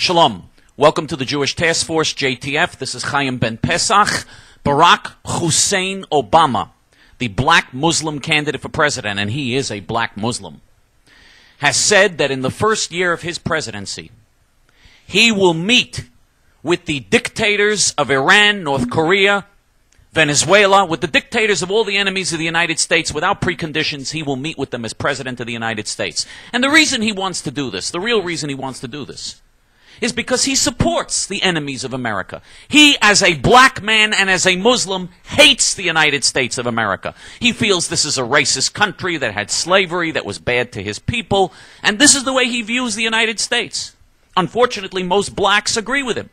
Shalom. Welcome to the Jewish Task Force, JTF. This is Chaim Ben Pesach. Barack Hussein Obama, the black Muslim candidate for president, and he is a black Muslim, has said that in the first year of his presidency, he will meet with the dictators of Iran, North Korea, Venezuela, with the dictators of all the enemies of the United States without preconditions. He will meet with them as president of the United States. And the reason he wants to do this, the real reason he wants to do this, is because he supports the enemies of America. He, as a black man and as a Muslim, hates the United States of America. He feels this is a racist country that had slavery, that was bad to his people, and this is the way he views the United States. Unfortunately, most blacks agree with him.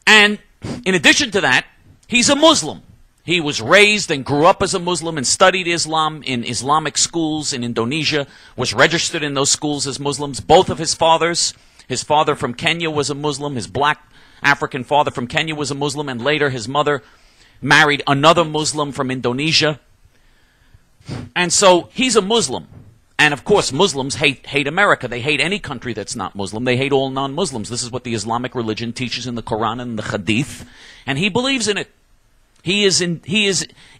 And in addition to that, he's a Muslim. He was raised and grew up as a Muslim and studied Islam in Islamic schools in Indonesia, was registered in those schools as Muslims. Both of his fathers, his father from Kenya was a Muslim, his black African father from Kenya was a Muslim, and later his mother married another Muslim from Indonesia. And so he's a Muslim. And of course, Muslims hate America. They hate any country that's not Muslim. They hate all non-Muslims. This is what the Islamic religion teaches in the Quran and the Hadith, and he believes in it. He is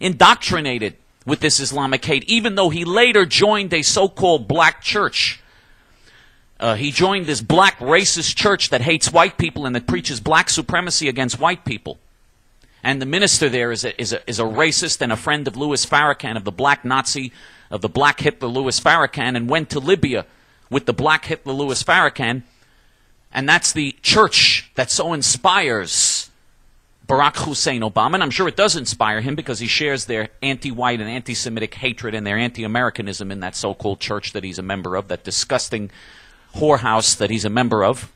indoctrinated with this Islamic hate, even though he later joined a so-called black church. He joined this black racist church that hates white people and that preaches black supremacy against white people. And the minister there is a racist and a friend of Louis Farrakhan, of the black Nazi, of the black Hitler Louis Farrakhan, and went to Libya with the black Hitler Louis Farrakhan. And that's the church that so inspires Barack Hussein Obama, and I'm sure it does inspire him because he shares their anti-white and anti-Semitic hatred and their anti-Americanism in that so-called church that he's a member of, that disgusting whorehouse that he's a member of.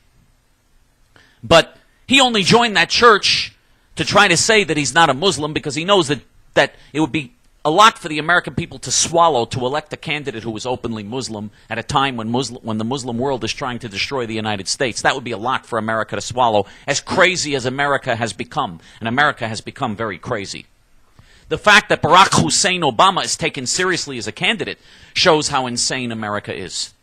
But he only joined that church to try to say that he's not a Muslim because he knows that it would be a lot for the American people to swallow to elect a candidate who was openly Muslim at a time when the Muslim world is trying to destroy the United States. That would be a lot for America to swallow, as crazy as America has become. And America has become very crazy. The fact that Barack Hussein Obama is taken seriously as a candidate shows how insane America is.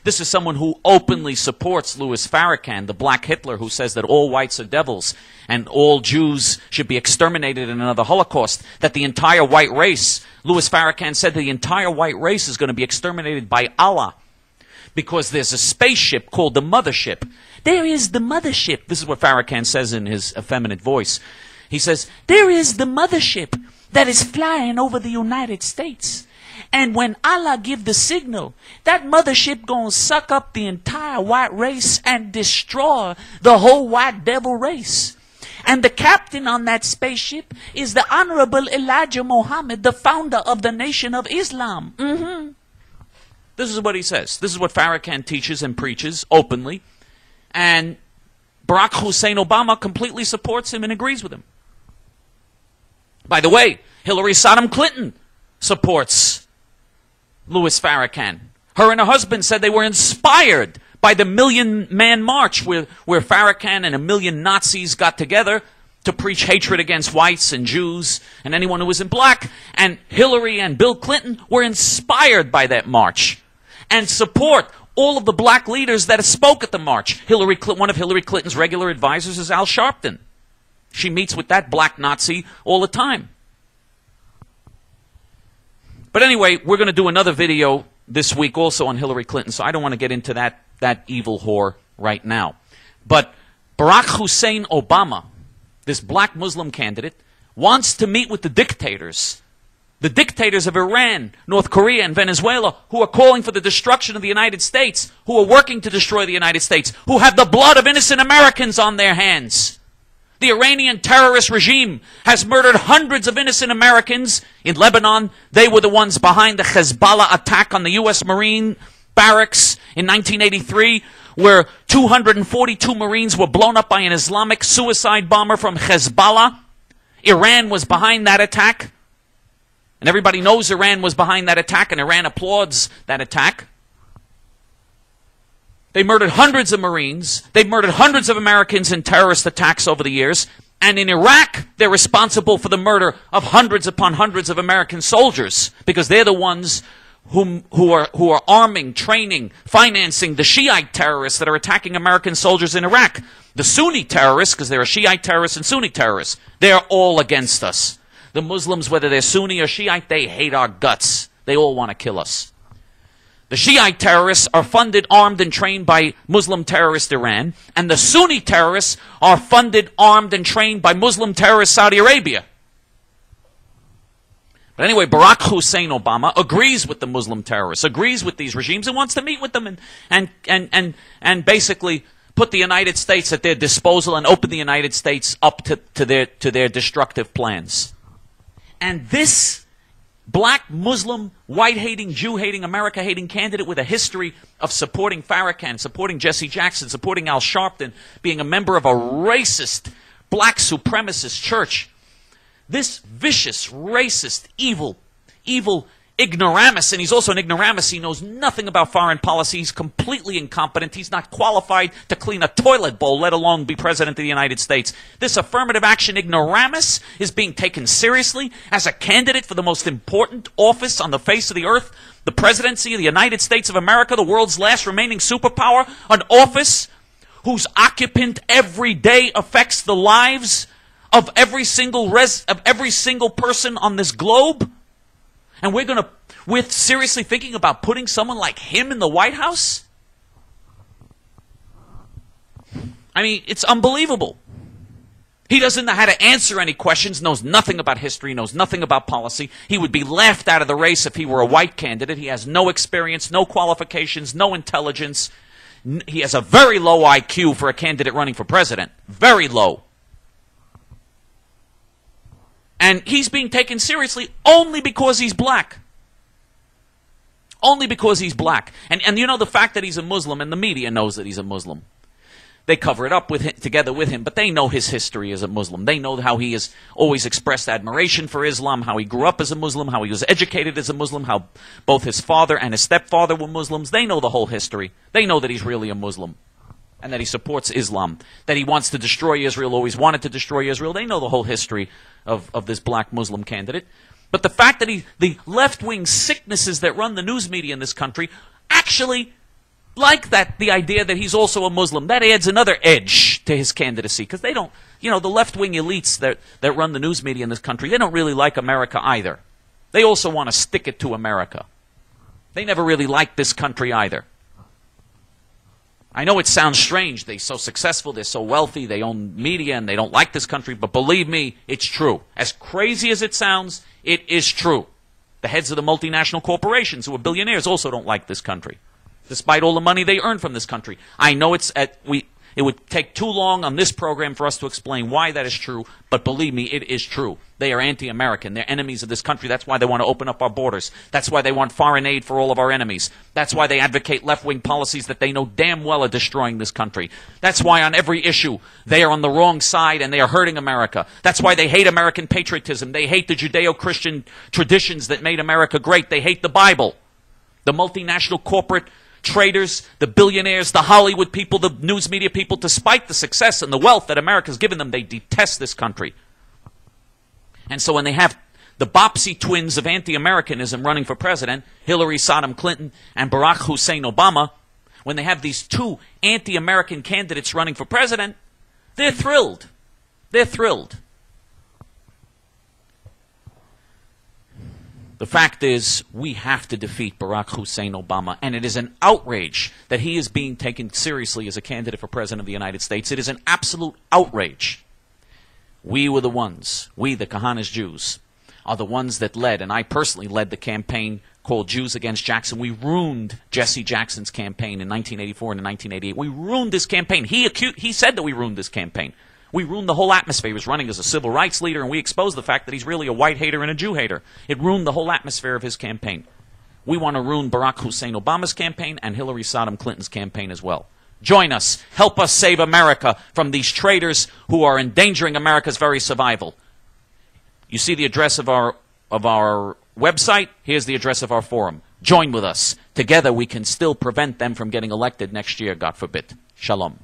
This is someone who openly supports Louis Farrakhan, the black Hitler, who says that all whites are devils and all Jews should be exterminated in another Holocaust, that the entire white race, Louis Farrakhan said the entire white race is going to be exterminated by Allah because there's a spaceship called the Mothership. There is the Mothership. This is what Farrakhan says in his effeminate voice. He says, there is the Mothership that is flying over the United States. And when Allah give the signal, that mothership gonna suck up the entire white race and destroy the whole white devil race. And the captain on that spaceship is the Honorable Elijah Muhammad, the founder of the Nation of Islam. This is what he says. This is what Farrakhan teaches and preaches openly. And Barack Hussein Obama completely supports him and agrees with him. By the way, Hillary Saddam Clinton supports Louis Farrakhan. Her and her husband said they were inspired by the Million-Man March where Farrakhan and a million Nazis got together to preach hatred against whites and Jews and anyone who wasn't black. And Hillary and Bill Clinton were inspired by that march and support all of the black leaders that spoke at the march. One of Hillary Clinton's regular advisors is Al Sharpton. She meets with that black Nazi all the time. But anyway, we're going to do another video this week also on Hillary Clinton, so I don't want to get into that evil whore right now. But Barack Hussein Obama, this black Muslim candidate, wants to meet with the dictators of Iran, North Korea, and Venezuela, who are calling for the destruction of the United States, who are working to destroy the United States, who have the blood of innocent Americans on their hands. The Iranian terrorist regime has murdered hundreds of innocent Americans in Lebanon. They were the ones behind the Hezbollah attack on the U.S. Marine barracks in 1983, where 242 Marines were blown up by an Islamic suicide bomber from Hezbollah. Iran was behind that attack. And everybody knows Iran was behind that attack, and Iran applauds that attack. They murdered hundreds of Marines. They've murdered hundreds of Americans in terrorist attacks over the years. And in Iraq, they're responsible for the murder of hundreds upon hundreds of American soldiers because they're the ones who are arming, training, financing the Shiite terrorists that are attacking American soldiers in Iraq. The Sunni terrorists, because there are Shiite terrorists and Sunni terrorists, they're all against us. The Muslims, whether they're Sunni or Shiite, they hate our guts. They all want to kill us. The Shiite terrorists are funded, armed, and trained by Muslim terrorist Iran, and the Sunni terrorists are funded, armed, and trained by Muslim terrorist Saudi Arabia. But anyway, Barack Hussein Obama agrees with the Muslim terrorists, agrees with these regimes, and wants to meet with them and basically put the United States at their disposal and open the United States up to their destructive plans. And this black, Muslim, white-hating, Jew-hating, America-hating candidate with a history of supporting Farrakhan, supporting Jesse Jackson, supporting Al Sharpton, being a member of a racist, black supremacist church, this vicious, racist, evil ignoramus, and he's also an ignoramus. He knows nothing about foreign policy. He's completely incompetent. He's not qualified to clean a toilet bowl, let alone be president of the United States. This affirmative action ignoramus is being taken seriously as a candidate for the most important office on the face of the earth, the presidency of the United States of America, the world's last remaining superpower, an office whose occupant every day affects the lives of every single person on this globe. And we're seriously thinking about putting someone like him in the White House? I mean, it's unbelievable. He doesn't know how to answer any questions, knows nothing about history, knows nothing about policy. He would be laughed out of the race if he were a white candidate. He has no experience, no qualifications, no intelligence. He has a very low IQ for a candidate running for president. Very low. And he's being taken seriously only because he's black. Only because he's black. And you know, the fact that he's a Muslim, and the media knows that he's a Muslim. They cover it up together with him, but they know his history as a Muslim. They know how he has always expressed admiration for Islam, how he grew up as a Muslim, how he was educated as a Muslim, how both his father and his stepfather were Muslims. They know the whole history. They know that he's really a Muslim and that he supports Islam, that he wants to destroy Israel, always wanted to destroy Israel. They know the whole history of this black Muslim candidate. But the fact that the left-wing sicknesses that run the news media in this country actually like the idea that he's also a Muslim, that adds another edge to his candidacy. Because they don't, the left-wing elites that run the news media in this country, they don't really like America either. They also want to stick it to America. They never really liked this country either. I know it sounds strange. They're so successful, they're so wealthy, they own media, and they don't like this country. But believe me, it's true. As crazy as it sounds, it is true. The heads of the multinational corporations who are billionaires also don't like this country, despite all the money they earn from this country. I know it would take too long on this program for us to explain why that is true, but believe me, it is true. They are anti-American. They're enemies of this country. That's why they want to open up our borders. That's why they want foreign aid for all of our enemies. That's why they advocate left-wing policies that they know damn well are destroying this country. That's why on every issue they are on the wrong side and they are hurting America. That's why they hate American patriotism. They hate the Judeo-Christian traditions that made America great. They hate the Bible. The multinational corporate traders, the billionaires, the Hollywood people, the news media people, despite the success and the wealth that America's given them, they detest this country. And so when they have the Bopsy twins of anti-Americanism running for president, Hillary Saddam Clinton and Barack Hussein Obama, when they have these two anti-American candidates running for president, they're thrilled. They're thrilled. The fact is, we have to defeat Barack Hussein Obama, and it is an outrage that he is being taken seriously as a candidate for president of the United States. It is an absolute outrage. We were the ones, we the Kahanas Jews, are the ones that led, and I personally led the campaign called Jews Against Jackson. We ruined Jesse Jackson's campaign in 1984 and 1988. We ruined this campaign. He said that we ruined this campaign. We ruined the whole atmosphere. He was running as a civil rights leader, and we exposed the fact that he's really a white hater and a Jew hater. It ruined the whole atmosphere of his campaign. We want to ruin Barack Hussein Obama's campaign and Hillary Saddam Clinton's campaign as well. Join us. Help us save America from these traitors who are endangering America's very survival. You see the address of our website? Here's the address of our forum. Join with us. Together we can still prevent them from getting elected next year, God forbid. Shalom.